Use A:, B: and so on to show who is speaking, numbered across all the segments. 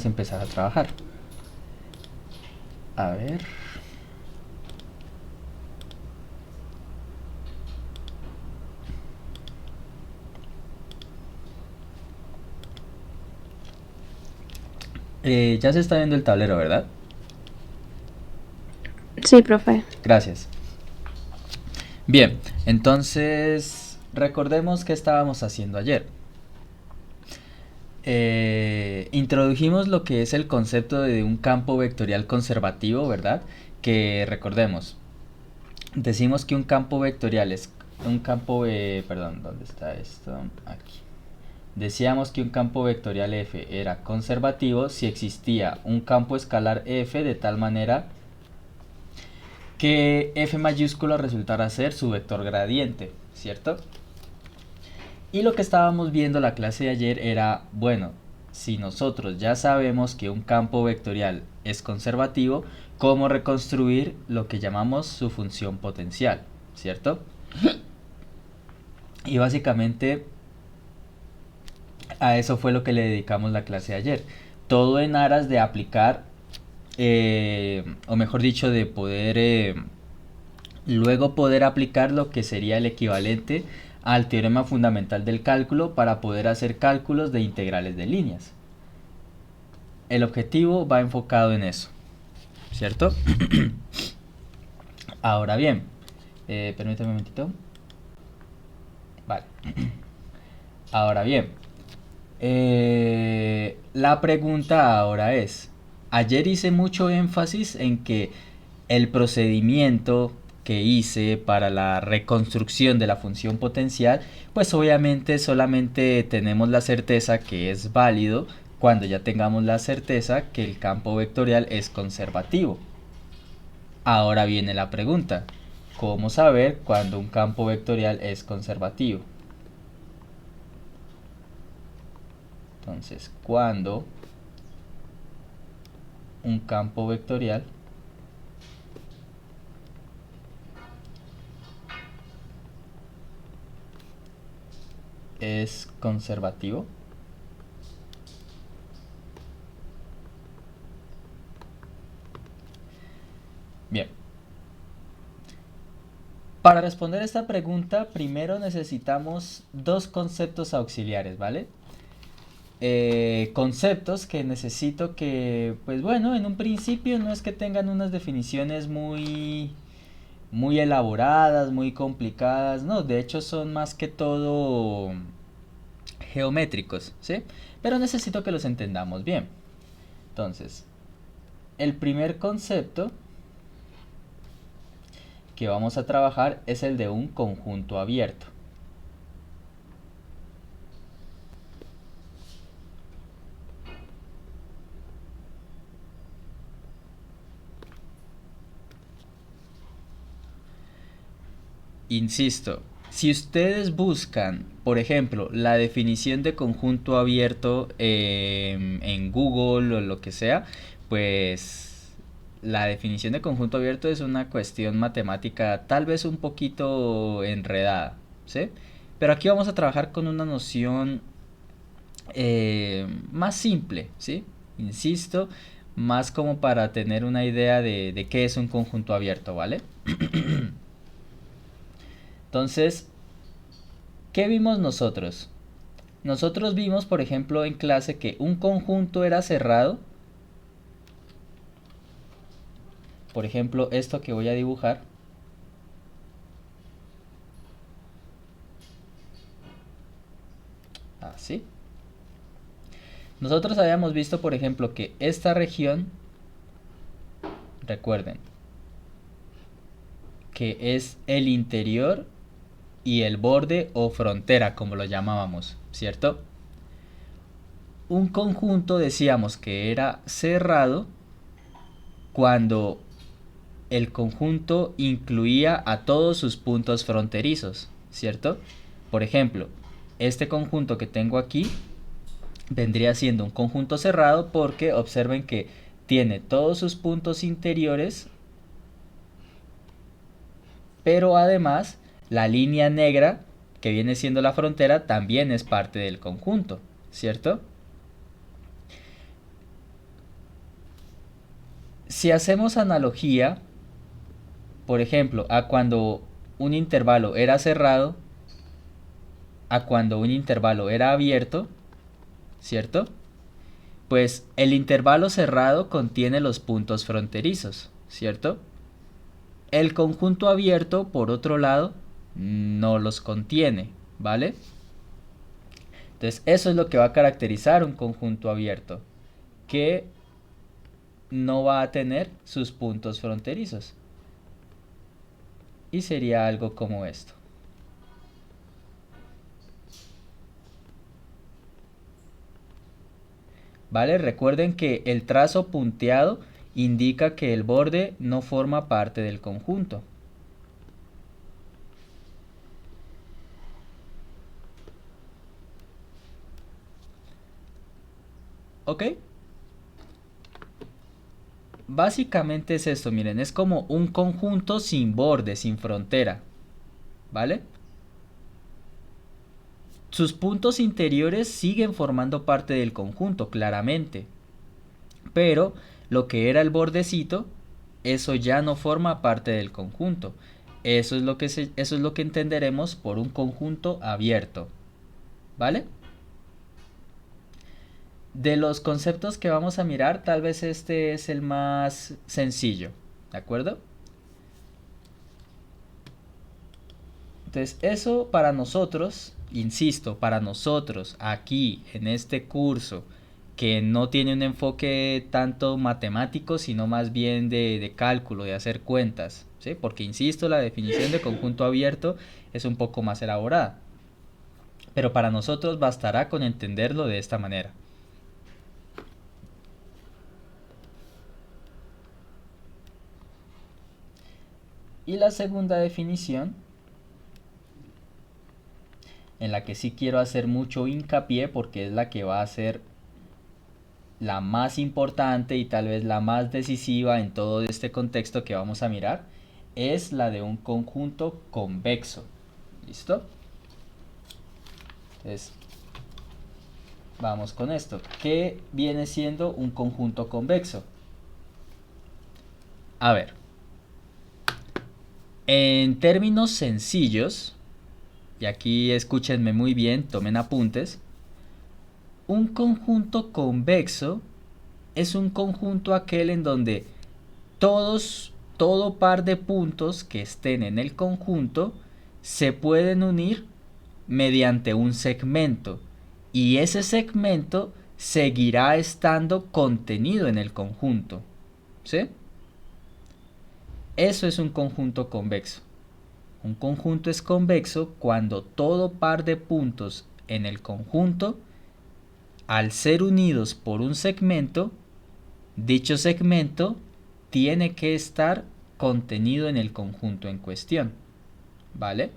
A: empezar a trabajar. A ver. Ya se está viendo el tablero, ¿verdad?
B: Sí, profe.
A: Gracias. Bien, entonces recordemos qué estábamos haciendo ayer. Introdujimos lo que es el concepto de un campo vectorial conservativo, ¿verdad? Que recordemos, decimos que un campo vectorial es un campo, perdón, ¿dónde está esto? Aquí. Decíamos que un campo vectorial f era conservativo si existía un campo escalar f de tal manera que f mayúscula resultara ser su vector gradiente, ¿cierto? Y lo que estábamos viendo la clase de ayer era, bueno, si nosotros ya sabemos que un campo vectorial es conservativo, ¿cómo reconstruir lo que llamamos su función potencial? ¿Cierto? Y básicamente a eso fue lo que le dedicamos la clase de ayer. Todo en aras de aplicar, o mejor dicho, de poder, luego poder aplicar lo que sería el equivalente al teorema fundamental del cálculo para poder hacer cálculos de integrales de líneas. El objetivo va enfocado en eso, ¿cierto? Ahora bien, permítame un momentito. Vale. Ahora bien, la pregunta ahora es, ayer hice mucho énfasis en que el procedimiento que hice para la reconstrucción de la función potencial, pues obviamente solamente tenemos la certeza que es válido cuando ya tengamos la certeza que el campo vectorial es conservativo. Ahora viene la pregunta, ¿cómo saber cuando un campo vectorial es conservativo? Entonces, cuando un campo vectorial es conservativo. Bien, para responder esta pregunta, primero necesitamos dos conceptos auxiliares, ¿vale? Conceptos que necesito que, pues bueno, en un principio no es que tengan unas definiciones muy elaboradas, muy complicadas, no, de hecho son más que todo geométricos, ¿sí? Pero necesito que los entendamos bien. Entonces, el primer concepto que vamos a trabajar es el de un conjunto abierto. Insisto, si ustedes buscan, por ejemplo, la definición de conjunto abierto en Google o lo que sea, pues la definición de conjunto abierto es una cuestión matemática tal vez un poquito enredada, ¿sí? Pero aquí vamos a trabajar con una noción más simple, ¿sí? Insisto, más como para tener una idea de qué es un conjunto abierto, ¿vale? Entonces, ¿qué vimos nosotros? Nosotros vimos, por ejemplo, en clase que un conjunto era cerrado. Por ejemplo, esto que voy a dibujar. Así. Nosotros habíamos visto, por ejemplo, que esta región, recuerden, que es el interior y el borde o frontera, como lo llamábamos, ¿cierto? Un conjunto decíamos que era cerrado cuando el conjunto incluía a todos sus puntos fronterizos, ¿cierto? Por ejemplo, este conjunto que tengo aquí vendría siendo un conjunto cerrado porque observen que tiene todos sus puntos interiores, pero además la línea negra que viene siendo la frontera también es parte del conjunto, ¿cierto? Si hacemos analogía, por ejemplo, a cuando un intervalo era cerrado, a cuando un intervalo era abierto, ¿cierto? Pues el intervalo cerrado contiene los puntos fronterizos, ¿cierto? El conjunto abierto, por otro lado, no los contiene, ¿vale? Entonces, eso es lo que va a caracterizar un conjunto abierto, que no va a tener sus puntos fronterizos. Y sería algo como esto. ¿Vale? Recuerden que el trazo punteado indica que el borde no forma parte del conjunto. ¿Ok? Básicamente es esto, miren, es como un conjunto sin borde, sin frontera. ¿Vale? Sus puntos interiores siguen formando parte del conjunto, claramente. Pero lo que era el bordecito, eso ya no forma parte del conjunto. Eso es lo que entenderemos por un conjunto abierto. ¿Vale? De los conceptos que vamos a mirar, tal vez este es el más sencillo. ¿De acuerdo? Entonces, eso para nosotros, insisto, para nosotros aquí en este curso, que no tiene un enfoque tanto matemático, sino más bien de cálculo, de hacer cuentas, ¿sí? Porque, insisto, la definición de conjunto abierto es un poco más elaborada. Pero para nosotros bastará con entenderlo de esta manera. Y la segunda definición, en la que sí quiero hacer mucho hincapié porque es la que va a ser la más importante y tal vez la más decisiva en todo este contexto que vamos a mirar, es la de un conjunto convexo. ¿Listo? Entonces, vamos con esto. ¿Qué viene siendo un conjunto convexo? A ver, en términos sencillos, y aquí escúchenme muy bien, tomen apuntes, un conjunto convexo es un conjunto aquel en donde todo par de puntos que estén en el conjunto se pueden unir mediante un segmento y ese segmento seguirá estando contenido en el conjunto. ¿Sí? Eso es un conjunto convexo. Un conjunto es convexo cuando todo par de puntos en el conjunto, al ser unidos por un segmento, dicho segmento tiene que estar contenido en el conjunto en cuestión. ¿Vale?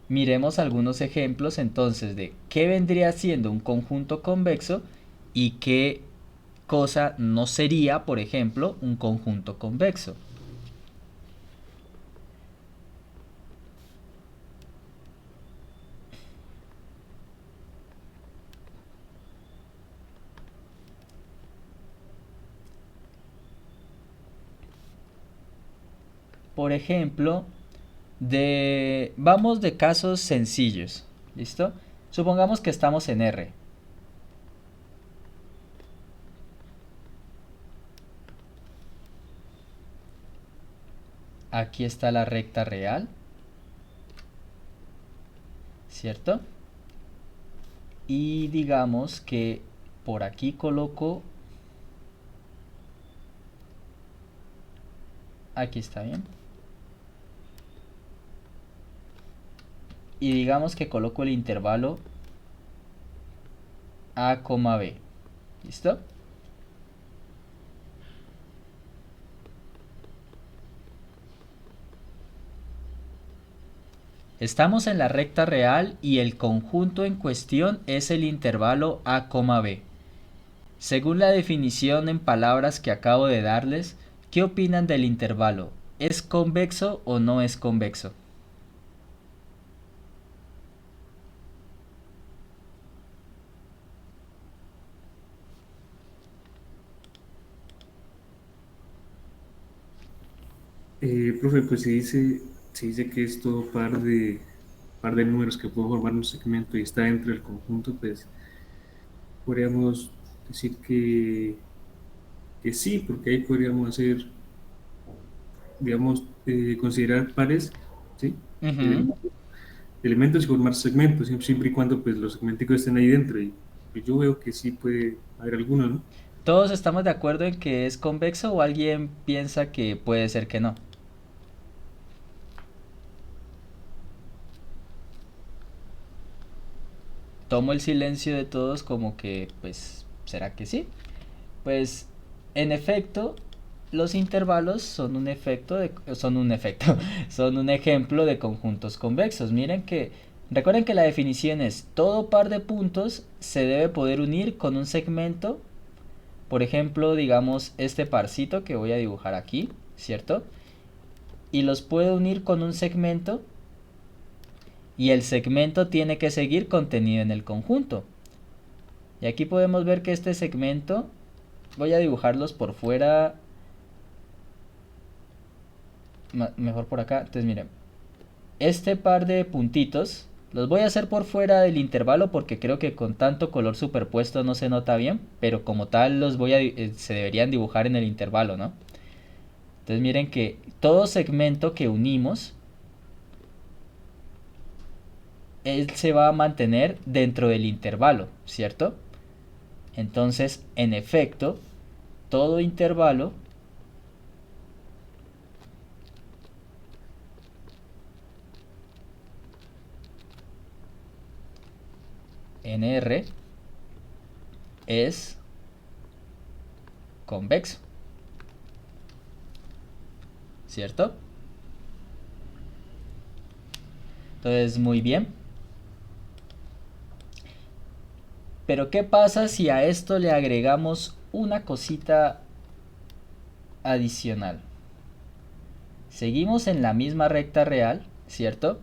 A: Miremos algunos ejemplos entonces de qué vendría siendo un conjunto convexo y qué cosa no sería, por ejemplo, un conjunto convexo. Por ejemplo, vamos de casos sencillos. ¿Listo? Supongamos que estamos en R. Aquí está la recta real, ¿cierto? Y digamos que por aquí coloco, aquí está bien. Y digamos que coloco el intervalo A, B. ¿Listo? Estamos en la recta real y el conjunto en cuestión es el intervalo A, B. Según la definición en palabras que acabo de darles, ¿qué opinan del intervalo? ¿Es convexo o no es convexo?
B: Profe, pues se dice que es todo par de números que puede formar un segmento y está dentro del conjunto, pues podríamos decir que sí, porque ahí podríamos hacer, digamos, considerar pares, ¿sí?
A: Ujú.
B: Elementos, elementos y formar segmentos, siempre y cuando pues, los segmentos estén ahí dentro. Y pues, yo veo que sí puede haber algunos, ¿no?
A: ¿Todos estamos de acuerdo en que es convexo o alguien piensa que puede ser que no? Tomo el silencio de todos como que, pues, ¿será que sí? Pues, en efecto, los intervalos son un efecto, son un ejemplo de conjuntos convexos. Recuerden que la definición es todo par de puntos se debe poder unir con un segmento. Por ejemplo, digamos este parcito que voy a dibujar aquí, ¿cierto? Y los puedo unir con un segmento y el segmento tiene que seguir contenido en el conjunto. Y aquí podemos ver que este segmento, voy a dibujarlos por fuera, mejor por acá. Entonces miren, este par de puntitos los voy a hacer por fuera del intervalo porque creo que con tanto color superpuesto no se nota bien, pero como tal se deberían dibujar en el intervalo, ¿no? Entonces miren que todo segmento que unimos, él se va a mantener dentro del intervalo, ¿cierto? Entonces, en efecto, todo intervalo en R es convexo, ¿cierto? Entonces, muy bien. Pero ¿qué pasa si a esto le agregamos una cosita adicional? Seguimos en la misma recta real, ¿cierto?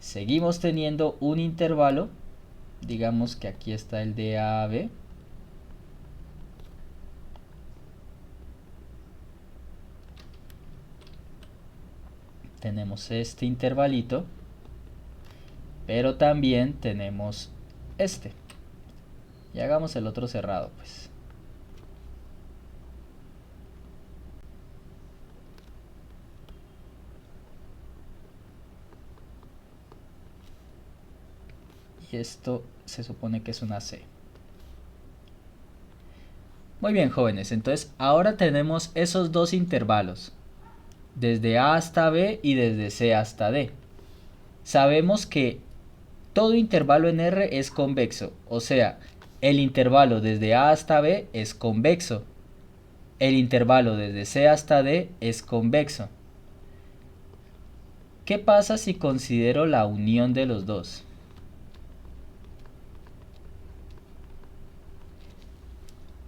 A: Seguimos teniendo un intervalo. Digamos que aquí está el de A a B. Tenemos este intervalito. Pero también tenemos este. Y hagamos el otro cerrado, pues. Y esto se supone que es una C. Muy bien, jóvenes. Entonces, ahora tenemos esos dos intervalos. Desde A hasta B y desde C hasta D. Sabemos que todo intervalo en R es convexo. O sea, el intervalo desde A hasta B es convexo. El intervalo desde C hasta D es convexo. ¿Qué pasa si considero la unión de los dos?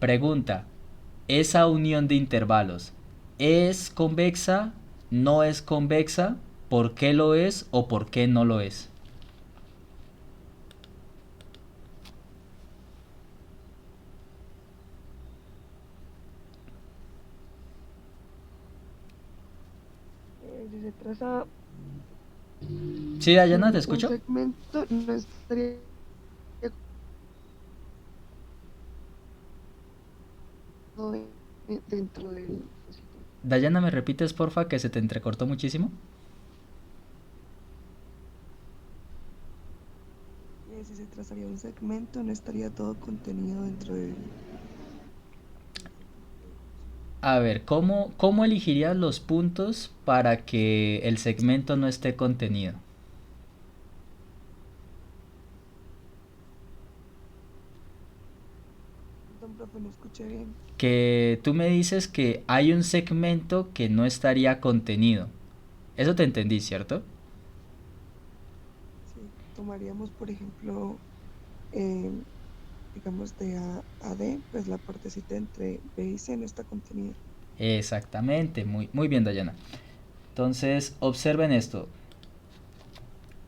A: Pregunta: ¿esa unión de intervalos es convexa? ¿No es convexa? ¿Por qué lo es o por qué no lo es?
C: Si se traza
A: Sí, Dayana, te
C: un
A: escucho.
C: segmento, no estaría dentro del dispositivo.
A: Dayana, ¿me repites porfa que se te entrecortó muchísimo?
C: Si se trazaría un segmento, no estaría todo contenido dentro del segmento, digamos.
A: A ver, ¿cómo elegirías los puntos para que el segmento no esté contenido?
C: Perdón, profe, no escuché bien.
A: Que tú me dices que hay un segmento que no estaría contenido. Eso te entendí, ¿cierto?
C: Sí, tomaríamos, por ejemplo, eh, digamos de A a D, pues la partecita entre B y C no está contenida.
A: Exactamente, muy bien, Dayana. Entonces, observen esto.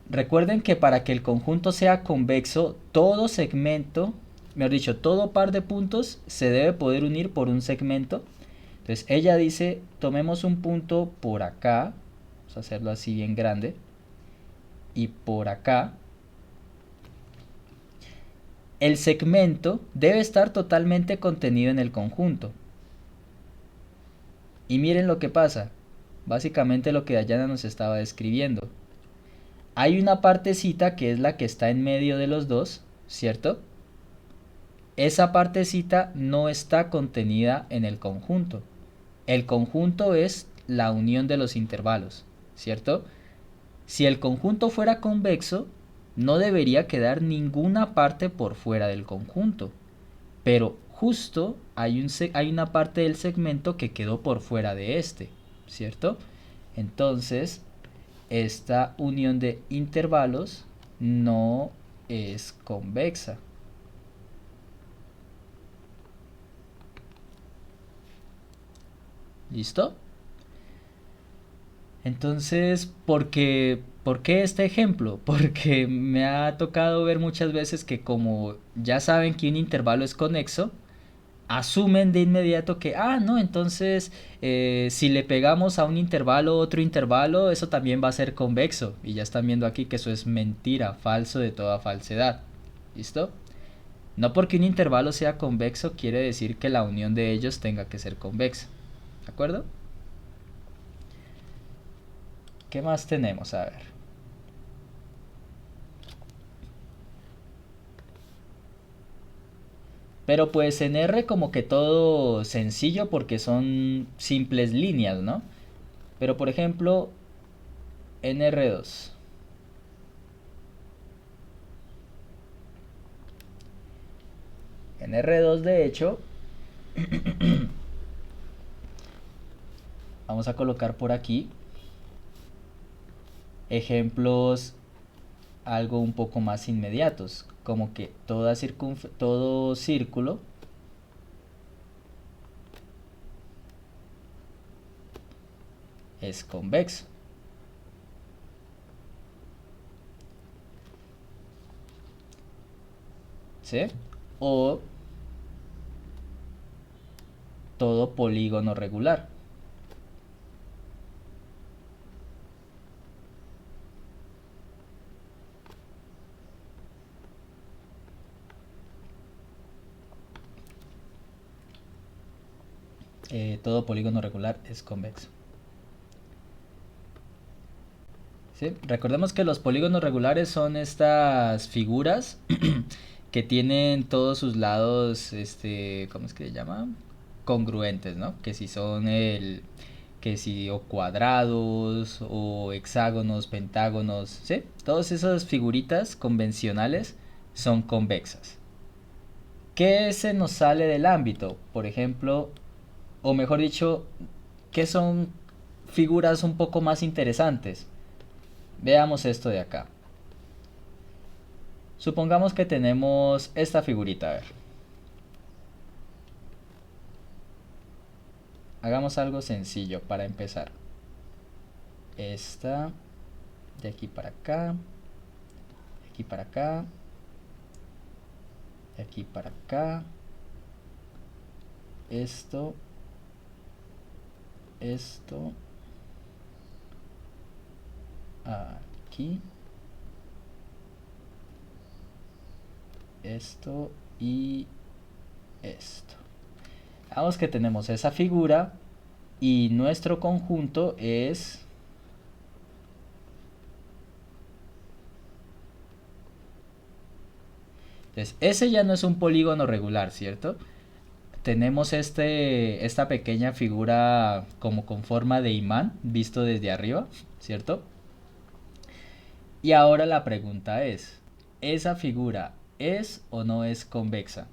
A: Recuerden que para que el conjunto sea convexo, todo segmento, mejor dicho, todo par de puntos se debe poder unir por un segmento. Entonces ella dice, tomemos un punto por acá, vamos a hacerlo así bien grande, y por acá. El segmento debe estar totalmente contenido en el conjunto. Y miren lo que pasa. Básicamente lo que Dayana nos estaba describiendo. Hay una partecita que es la que está en medio de los dos, ¿cierto? Esa partecita no está contenida en el conjunto. El conjunto es la unión de los intervalos, ¿cierto? Si el conjunto fuera convexo, no debería quedar ninguna parte por fuera del conjunto. Pero justo hay una parte del segmento que quedó por fuera de este, ¿cierto? Entonces, esta unión de intervalos no es convexa. ¿Listo? Entonces, ¿por qué este ejemplo? Porque me ha tocado ver muchas veces que como ya saben que un intervalo es conexo, asumen de inmediato que, no, entonces si le pegamos a un intervalo otro intervalo, eso también va a ser convexo. Y ya están viendo aquí que eso es mentira, falso de toda falsedad. ¿Listo? No porque un intervalo sea convexo quiere decir que la unión de ellos tenga que ser convexa. ¿De acuerdo? ¿Qué más tenemos? A ver. Pero pues en R como que todo sencillo porque son simples líneas, ¿no? Pero por ejemplo, en R2. En R2 de hecho, vamos a colocar por aquí ejemplos algo un poco más inmediatos, como que todo círculo es convexo. ¿Sí? O todo polígono regular. Todo polígono regular es convexo. ¿Sí? Recordemos que los polígonos regulares son estas figuras que tienen todos sus lados, ¿cómo es que se llama? Congruentes, ¿no? Que si son que si o cuadrados o hexágonos, pentágonos, ¿sí? Todas esas figuritas convencionales son convexas. ¿Qué se nos sale del ámbito? Por ejemplo, o mejor dicho, ¿qué son figuras un poco más interesantes? Veamos esto de acá. Supongamos que tenemos esta figurita, a ver. Hagamos algo sencillo para empezar. Esta, de aquí para acá, de aquí para acá, de aquí para acá. Esto, aquí, esto y esto. Vamos que tenemos esa figura y nuestro conjunto es entonces ese ya no es un polígono regular, ¿cierto? Tenemos esta pequeña figura como con forma de imán visto desde arriba, ¿cierto? Y ahora la pregunta es, ¿esa figura es o no es convexa?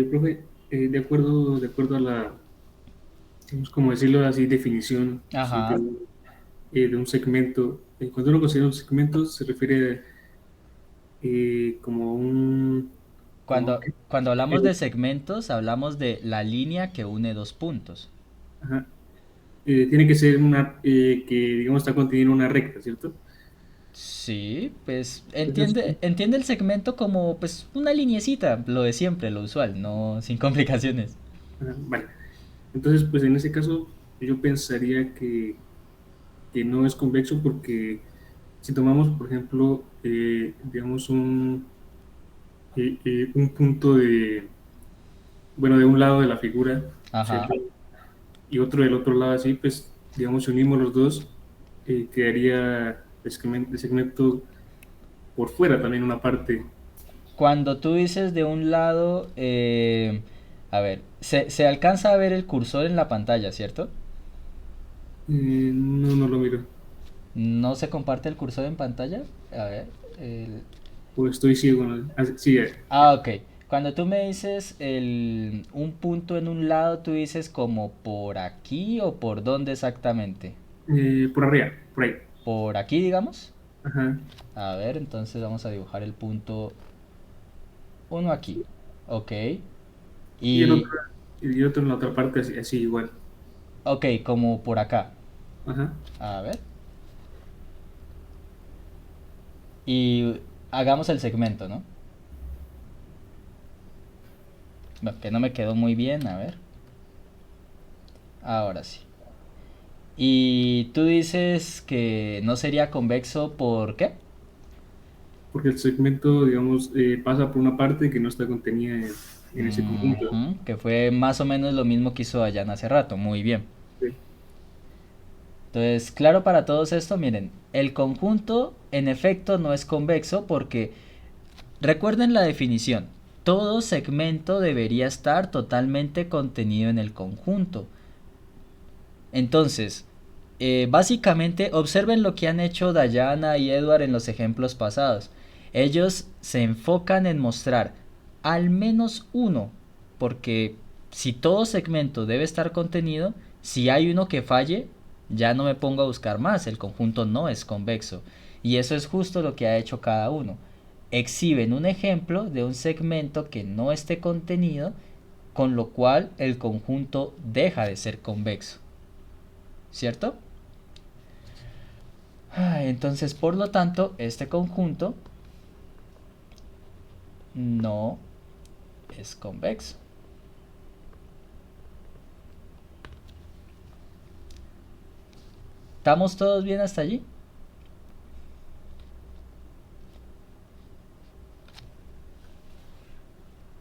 B: Profe, de acuerdo a la, digamos, como decirlo así, definición, sí,
A: Ajá,
B: de un segmento. Cuando uno considera un segmento se refiere como un... Como,
A: Cuando hablamos de segmentos, hablamos de la línea que une dos puntos.
B: ajá. Tiene que ser una que, digamos, está contenida en una recta, ¿cierto?
A: Sí, pues
B: Entonces,
A: entiende el segmento como pues una liniecita, lo de siempre, lo usual, no sin complicaciones.
B: vale. Entonces, pues en ese caso, yo pensaría que no es convexo porque si tomamos, por ejemplo, digamos, un punto de, bueno, de un lado de la figura,
A: Ajá.
B: ¿cierto? Y otro del otro lado así, pues, digamos, si unimos los dos, quedaría el segmento por fuera también una parte.
A: Cuando tú dices de un lado, a ver, se alcanza a ver el cursor en la pantalla, ¿cierto?
B: No, no lo miro.
A: ¿No se comparte el cursor en pantalla? A ver.
B: O estoy ciego, ¿no? Ah, sí, ya.
A: Ah, ok. Cuando tú me dices un punto en un lado, tú dices como por aquí o por dónde exactamente.
B: Por arriba, por ahí.
A: Por aquí, digamos.
B: Ajá.
A: A ver, entonces vamos a dibujar el punto uno aquí. Ok.
B: Y
A: Y,
B: y el otro en la otra parte, así, así igual.
A: ok, como por acá.
B: Ajá.
A: A ver. Y hagamos el segmento, ¿no? Bueno, que no me quedó muy bien, a ver. Ahora sí. Y tú dices que no sería convexo, ¿por qué?
B: Porque el segmento, digamos, pasa por una parte que no está contenida en ese conjunto.
A: Ujú, que fue más o menos lo mismo que hizo Dayan hace rato, muy bien.
B: Sí.
A: Entonces, claro para todos esto, miren, el conjunto en efecto no es convexo porque recuerden la definición, todo segmento debería estar totalmente contenido en el conjunto. Entonces, básicamente observen lo que han hecho Dayana y Edward en los ejemplos pasados. Ellos se enfocan en mostrar al menos uno, porque si todo segmento debe estar contenido, si hay uno que falle, ya no me pongo a buscar más, el conjunto no es convexo. Y eso es justo lo que ha hecho cada uno. Exhiben un ejemplo de un segmento que no esté contenido, con lo cual el conjunto deja de ser convexo. ¿Cierto? Entonces, por lo tanto, este conjunto no es convexo. ¿Estamos todos bien hasta allí?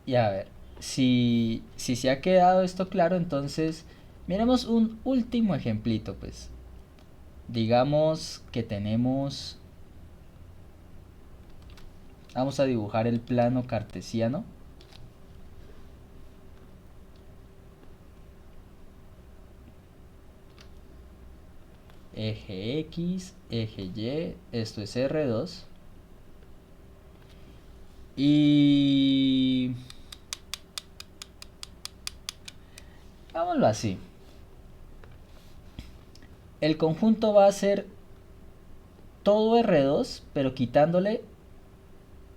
A: Y a ver, si se ha quedado esto claro, entonces miremos un último ejemplito, pues. Digamos que tenemos... Vamos a dibujar el plano cartesiano. Eje X, eje Y, esto es R2. Y... Hagámoslo así. El conjunto va a ser todo R2, pero quitándole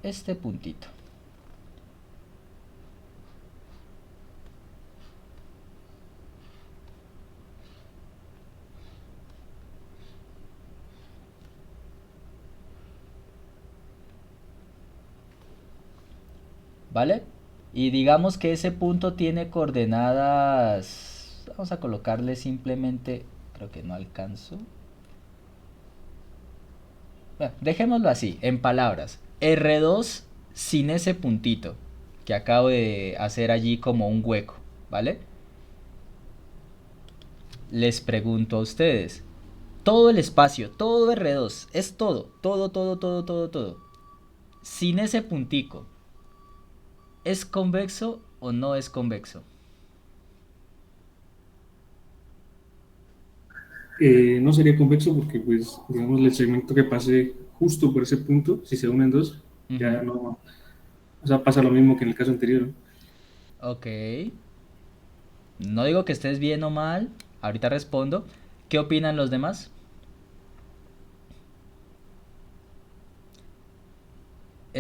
A: este puntito. ¿Vale? Y digamos que ese punto tiene coordenadas... Vamos a colocarle simplemente... Creo que no alcanzo. Bueno, dejémoslo así, en palabras. R2 sin ese puntito que acabo de hacer allí como un hueco, ¿vale? Les pregunto a ustedes. Todo el espacio, todo R2, es todo, todo, todo, todo, todo, todo. Sin ese puntico, ¿es convexo o no es convexo?
B: No sería convexo porque, pues, digamos, el segmento que pase justo por ese punto, si se unen dos, ya
A: Ujú.
B: no, o sea, pasa lo mismo que en el caso anterior, ¿no?
A: Ok. No digo que estés bien o mal. Ahorita respondo. ¿Qué opinan los demás?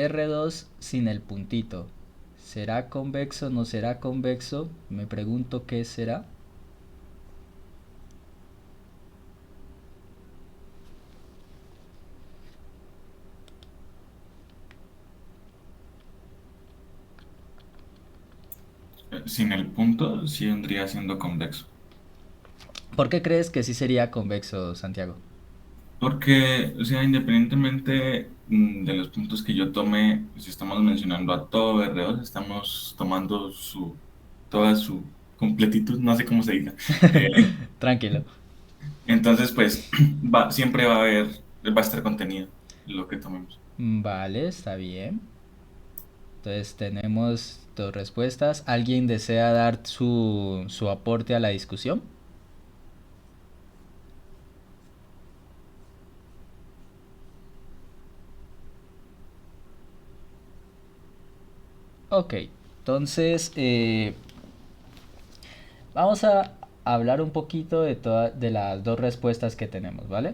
A: R2 sin el puntito. ¿Será convexo? ¿No será convexo? Me pregunto qué será.
D: Sin el punto, sí vendría siendo convexo.
A: ¿Por qué crees que sí sería convexo, Santiago?
D: Porque, o sea, independientemente de los puntos que yo tome, si estamos mencionando a todo R2, estamos tomando toda su completitud, no sé cómo se diga. Eh,
A: Tranquilo.
D: entonces, pues, siempre va a estar contenido lo que tomemos.
A: Vale, está bien. Entonces tenemos dos respuestas. ¿Alguien desea dar su aporte a la discusión? Ok, entonces vamos a hablar un poquito de las dos respuestas que tenemos, ¿vale?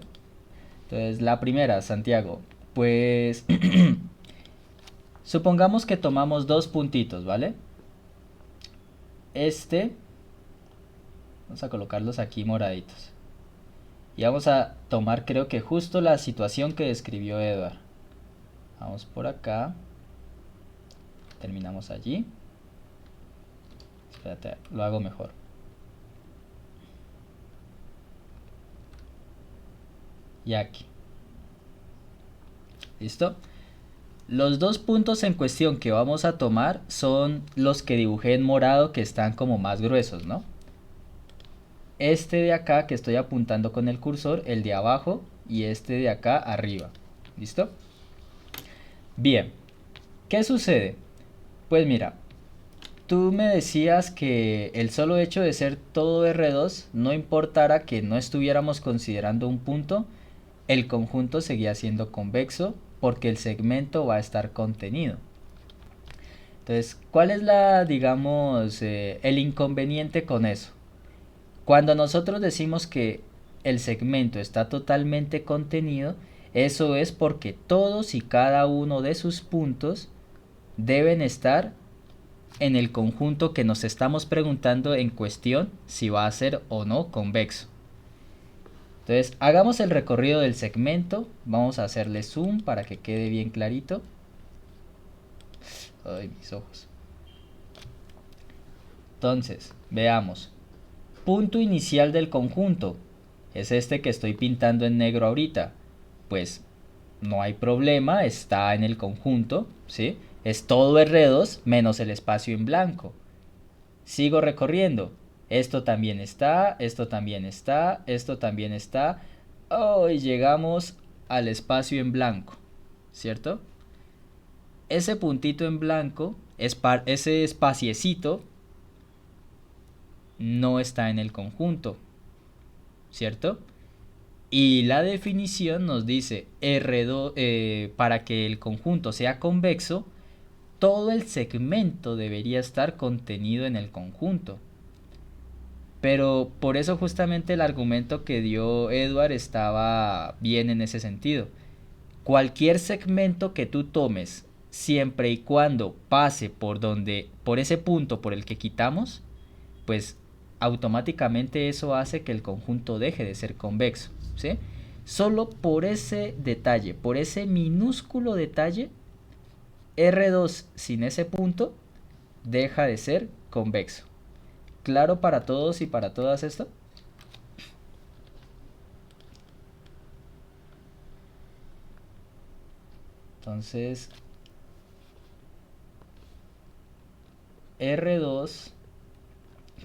A: Entonces la primera, Santiago, pues supongamos que tomamos dos puntitos, ¿vale? Vamos a colocarlos aquí moraditos. Y vamos a tomar, creo que justo la situación que describió Edward. Vamos por acá. Terminamos allí. Espérate, lo hago mejor. Y aquí. ¿Listo? Los dos puntos en cuestión que vamos a tomar son los que dibujé en morado, que están como más gruesos, ¿no? Este de acá que estoy apuntando con el cursor, el de abajo, y este de acá arriba. ¿Listo? Bien. ¿Qué sucede? Pues mira, tú me decías que el solo hecho de ser todo R2, no importara que no estuviéramos considerando un punto, el conjunto seguía siendo convexo porque el segmento va a estar contenido. Entonces, ¿cuál es digamos, el inconveniente con eso? Cuando nosotros decimos que el segmento está totalmente contenido, eso es porque todos y cada uno de sus puntos deben estar en el conjunto que nos estamos preguntando en cuestión si va a ser o no convexo. Entonces, hagamos el recorrido del segmento. Vamos a hacerle zoom para que quede bien clarito. Ay, mis ojos. Entonces, veamos. Punto inicial del conjunto. Es este que estoy pintando en negro ahorita. Pues no hay problema, está en el conjunto, ¿sí? Es todo R2 menos el espacio en blanco. Sigo recorriendo. Esto también está, esto también está, esto también está. Oh, y llegamos al espacio en blanco, ¿cierto? Ese puntito en blanco, ese espaciecito, no está en el conjunto, ¿cierto? Y la definición nos dice R2, para que el conjunto sea convexo, todo el segmento debería estar contenido en el conjunto. Pero por eso justamente el argumento que dio Edward estaba bien en ese sentido. Cualquier segmento que tú tomes, siempre y cuando pase por ese punto por el que quitamos, pues automáticamente eso hace que el conjunto deje de ser convexo, ¿sí? Solo por ese detalle, por ese minúsculo detalle, R2 sin ese punto deja de ser convexo. ¿Claro para todos y para todas esto? Entonces, R2,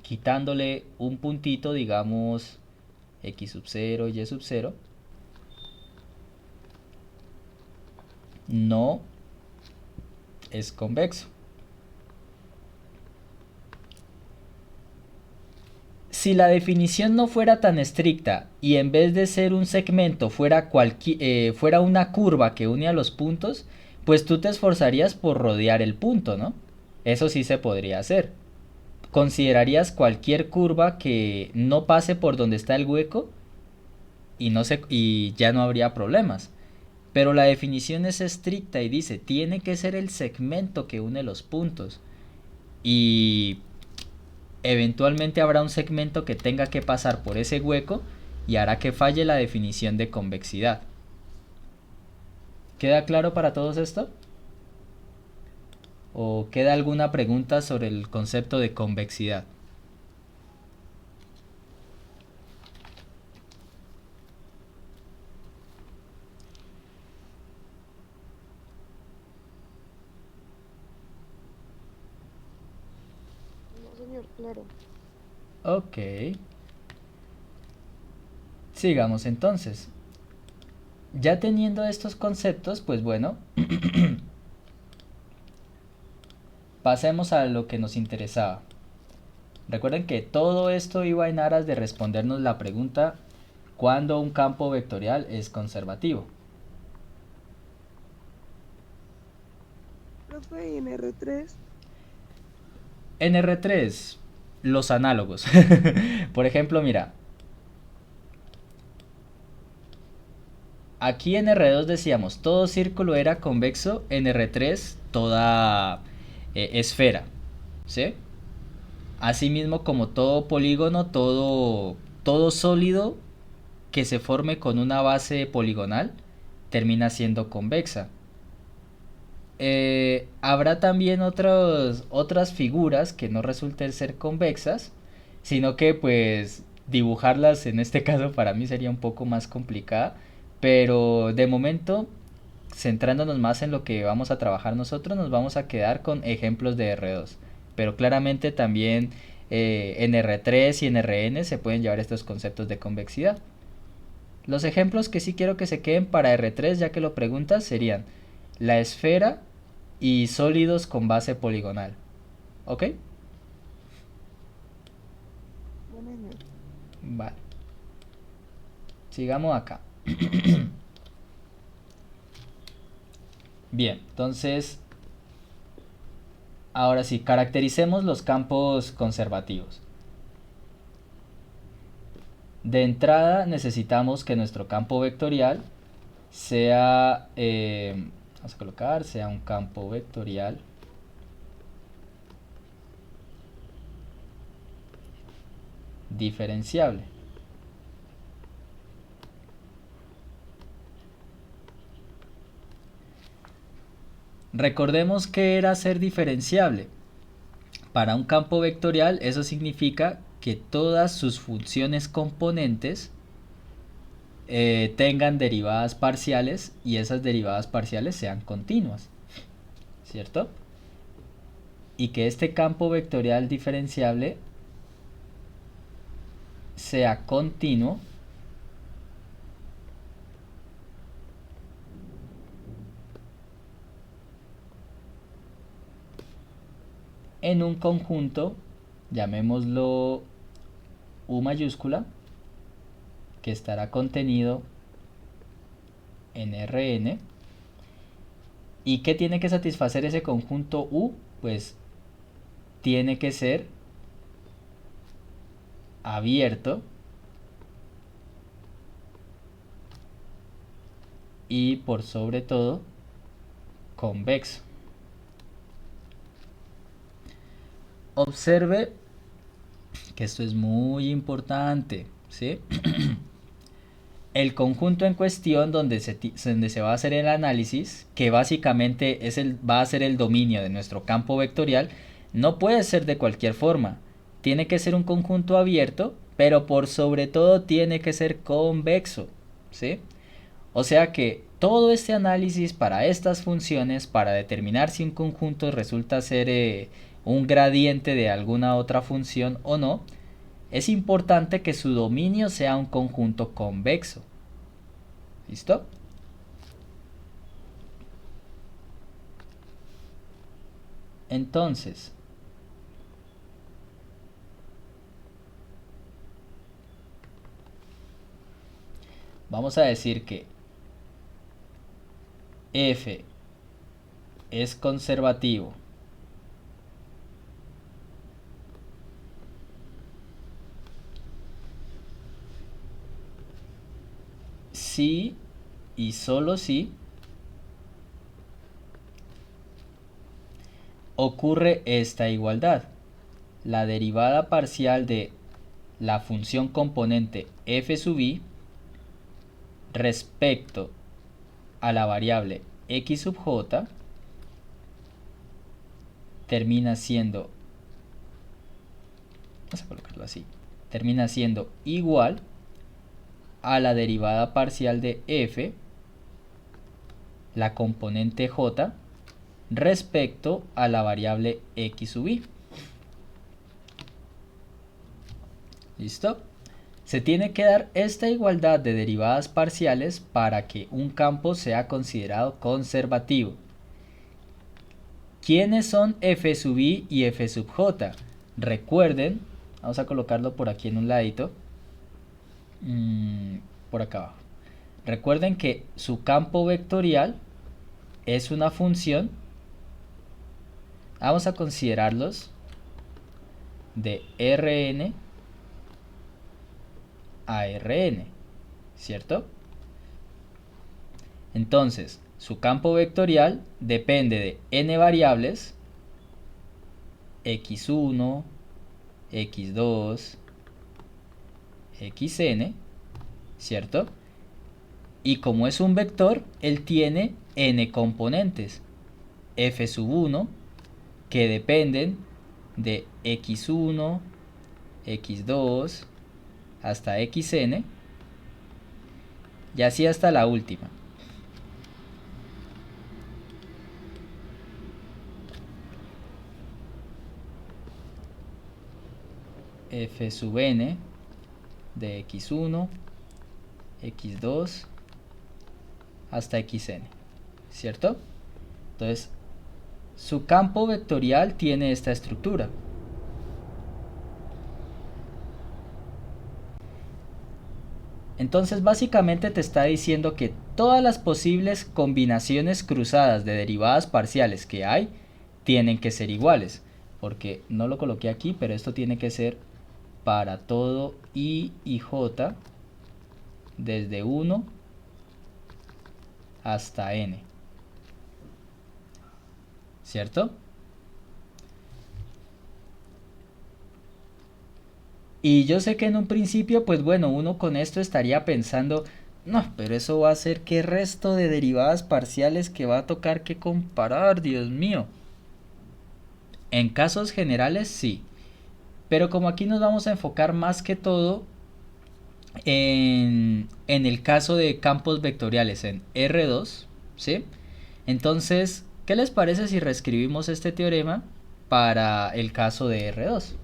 A: quitándole un puntito, digamos X sub 0, Y sub 0, no es convexo. Si la definición no fuera tan estricta y en vez de ser un segmento fuera una curva que une a los puntos, pues tú te esforzarías por rodear el punto, ¿no? Eso sí se podría hacer. Considerarías cualquier curva que no pase por donde está el hueco y ya no habría problemas. Pero la definición es estricta y dice, tiene que ser el segmento que une los puntos. Y eventualmente habrá un segmento que tenga que pasar por ese hueco y hará que falle la definición de convexidad. ¿Queda claro para todos esto? ¿O queda alguna pregunta sobre el concepto de convexidad?
C: No, señor, claro.
A: Ok. Sigamos entonces. Ya teniendo estos conceptos, pues bueno, pasemos a lo que nos interesaba. Recuerden que todo esto iba en aras de respondernos la pregunta ¿cuándo un campo vectorial es conservativo?
C: Profe, y en R3,
A: En R3, los análogos. Por ejemplo, mira, aquí en R2 decíamos todo círculo era convexo, en R3 toda esfera, ¿sí? Asimismo como todo polígono, todo sólido que se forme con una base poligonal termina siendo convexa. Habrá también otras figuras que no resulten ser convexas, sino que pues dibujarlas en este caso para mí sería un poco más complicada, pero de momento, centrándonos más en lo que vamos a trabajar nosotros, nos vamos a quedar con ejemplos de R2, pero claramente también en R3 y en Rn se pueden llevar estos conceptos de convexidad. Los ejemplos que sí quiero que se queden para R3, ya que lo preguntas, serían la esfera y sólidos con base poligonal. ¿Ok?
C: bueno, señor.
A: Vale. Sigamos acá. Bien, entonces, ahora sí, caractericemos los campos conservativos. De entrada necesitamos que nuestro campo vectorial sea, vamos a colocar, sea un campo vectorial diferenciable. Recordemos que era ser diferenciable. Para un campo vectorial eso significa que todas sus funciones componentes tengan derivadas parciales y esas derivadas parciales sean continuas, ¿cierto? Y que este campo vectorial diferenciable sea continuo en un conjunto, llamémoslo U mayúscula, que estará contenido en Rn. ¿Y qué tiene que satisfacer ese conjunto U? Pues tiene que ser abierto y por sobre todo convexo. Observe que esto es muy importante, ¿sí? El conjunto en cuestión donde se va a hacer el análisis, que básicamente va a ser el dominio de nuestro campo vectorial, no puede ser de cualquier forma. Tiene que ser un conjunto abierto, pero por sobre todo tiene que ser convexo, ¿sí? O sea que todo este análisis para estas funciones, para determinar si un conjunto resulta ser un gradiente de alguna otra función o no, es importante que su dominio sea un conjunto convexo. ¿Listo? Entonces, vamos a decir que F es conservativo si y solo si ocurre esta igualdad. La derivada parcial de la función componente f sub i respecto a la variable x sub j termina siendo, vamos a colocarlo así, termina siendo igual a la derivada parcial de f, la componente j, respecto a la variable x sub i. ¿Listo? Se tiene que dar esta igualdad de derivadas parciales para que un campo sea considerado conservativo. ¿Quiénes son f sub i y f sub j? Recuerden, vamos a colocarlo por aquí en un ladito, por acá abajo. Recuerden que su campo vectorial es una función, vamos a considerarlos de Rn a Rn, ¿cierto? Entonces, su campo vectorial depende de n variables, x1, x2, xn, ¿cierto? Y como es un vector, él tiene n componentes, f sub 1, que dependen de x1, x2, hasta xn, y así hasta la última. F sub n de x1, x2 hasta xn, ¿cierto? Entonces, su campo vectorial tiene esta estructura. Entonces, básicamente te está diciendo que todas las posibles combinaciones cruzadas de derivadas parciales que hay tienen que ser iguales. Porque no lo coloqué aquí, pero esto tiene que ser para todo i y j desde 1 hasta n, ¿cierto? Y yo sé que en un principio, pues bueno, uno con esto estaría pensando, no, pero eso va a ser qué resto de derivadas parciales que va a tocar que comparar, Dios mío. En casos generales sí, pero como aquí nos vamos a enfocar más que todo en el caso de campos vectoriales en R2, ¿sí? Entonces, ¿qué les parece si reescribimos este teorema para el caso de R2?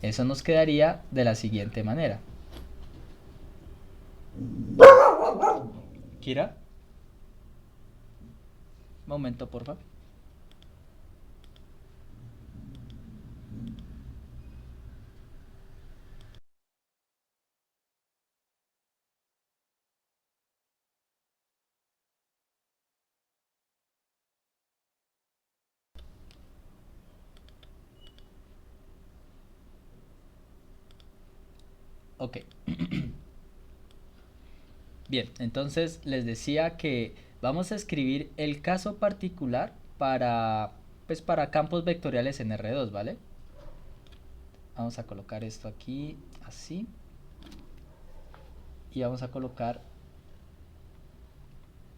A: Eso nos quedaría de la siguiente manera. Kira, momento, por favor. Ok. Bien, entonces les decía que vamos a escribir el caso particular para, pues, para campos vectoriales en R2, ¿vale? Vamos a colocar esto aquí, así. Y vamos a colocar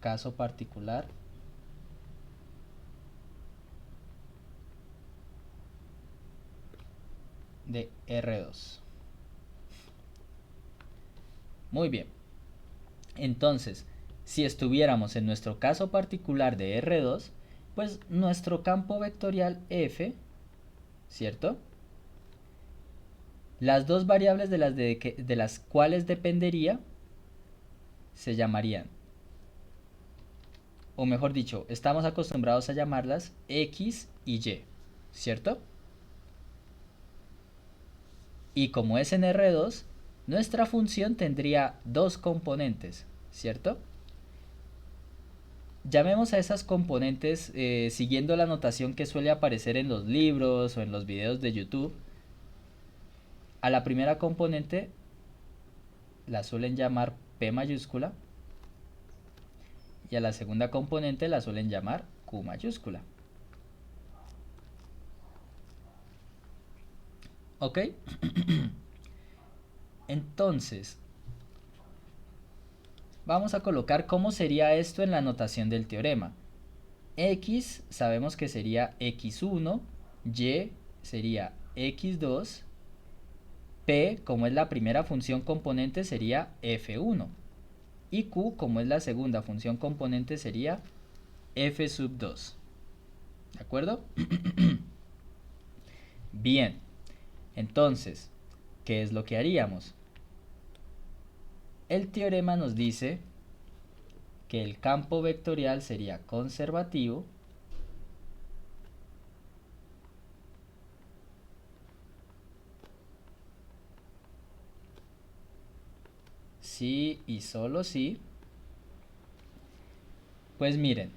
A: caso particular de R2. Muy bien. Entonces, si estuviéramos en nuestro caso particular de R2, pues nuestro campo vectorial f, ¿cierto? Las dos variables de las cuales dependería se llamarían, o mejor dicho, estamos acostumbrados a llamarlas x y y, ¿cierto? Y como es en R2, nuestra función tendría dos componentes, ¿cierto? Llamemos a esas componentes siguiendo la notación que suele aparecer en los libros o en los videos de YouTube. A la primera componente la suelen llamar P mayúscula y a la segunda componente la suelen llamar Q mayúscula. ¿Ok? Entonces, vamos a colocar cómo sería esto en la notación del teorema. X sabemos que sería x1, y sería x2, p como es la primera función componente sería f1 y q como es la segunda función componente sería f sub 2. ¿De acuerdo? Bien, entonces, ¿qué es lo que haríamos? El teorema nos dice que el campo vectorial sería conservativo si y solo si, pues miren,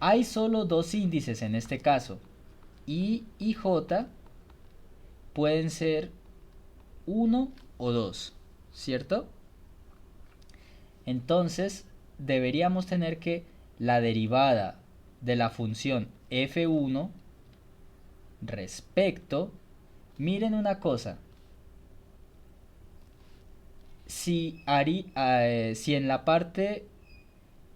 A: hay solo dos índices en este caso, I y J pueden ser 1 o 2, ¿cierto? Entonces deberíamos tener que la derivada de la función f1 respecto, miren una cosa, si en la parte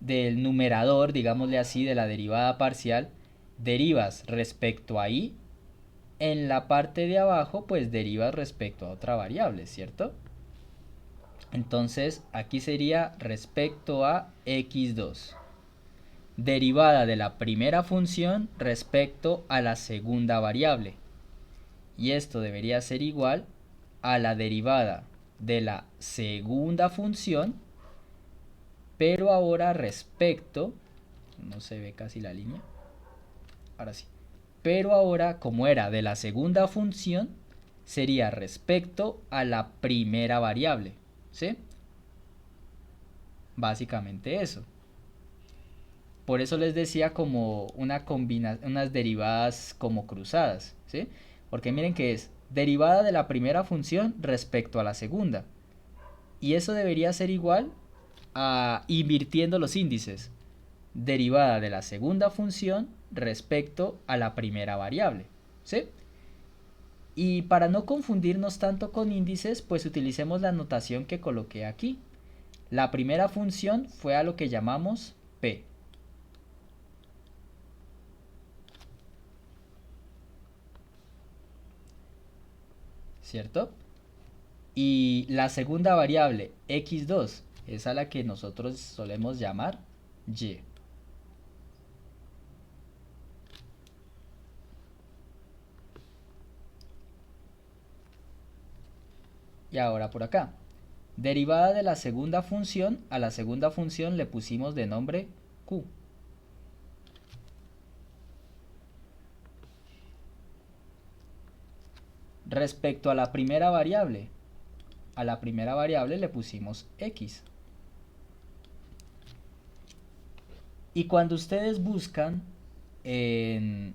A: del numerador, digámosle así, de la derivada parcial, derivas respecto a i, en la parte de abajo pues derivas respecto a otra variable, ¿cierto? Entonces aquí sería respecto a x2, derivada de la primera función respecto a la segunda variable, y esto debería ser igual a la derivada de la segunda función, pero ahora respecto, no se ve casi la línea, ahora sí, pero ahora como era de la segunda función, sería respecto a la primera variable, ¿sí? Básicamente eso. Por eso les decía como una unas derivadas como cruzadas, ¿sí? Porque miren que es derivada de la primera función respecto a la segunda. Y eso debería ser igual a invirtiendo los índices. Derivada de la segunda función respecto a la primera variable, ¿sí? Y para no confundirnos tanto con índices, pues utilicemos la notación que coloqué aquí. La primera función fue a lo que llamamos p. ¿Cierto? Y la segunda variable, x2, es a la que nosotros solemos llamar y. Y ahora por acá. Derivada de la segunda función, a la segunda función le pusimos de nombre q. Respecto a la primera variable le pusimos x. Y cuando ustedes buscan en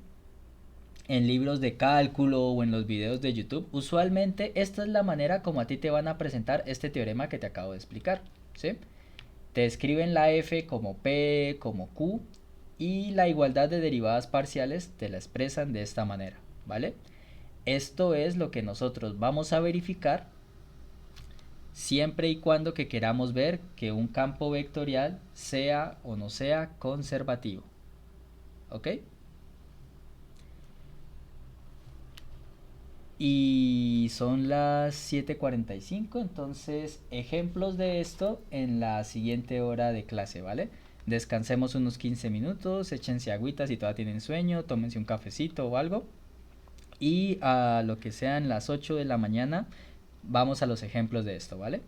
A: libros de cálculo o en los videos de YouTube, usualmente esta es la manera como a ti te van a presentar este teorema que te acabo de explicar, ¿sí? Te escriben la f como p, como q, y la igualdad de derivadas parciales te la expresan de esta manera, ¿vale? Esto es lo que nosotros vamos a verificar siempre y cuando que queramos ver que un campo vectorial sea o no sea conservativo, ¿ok? Y son las 7:45, entonces ejemplos de esto en la siguiente hora de clase, ¿vale? Descansemos unos 15 minutos, échense agüita si todavía tienen sueño, tómense un cafecito o algo. Y a lo que sean las 8 de la mañana vamos a los ejemplos de esto, ¿vale?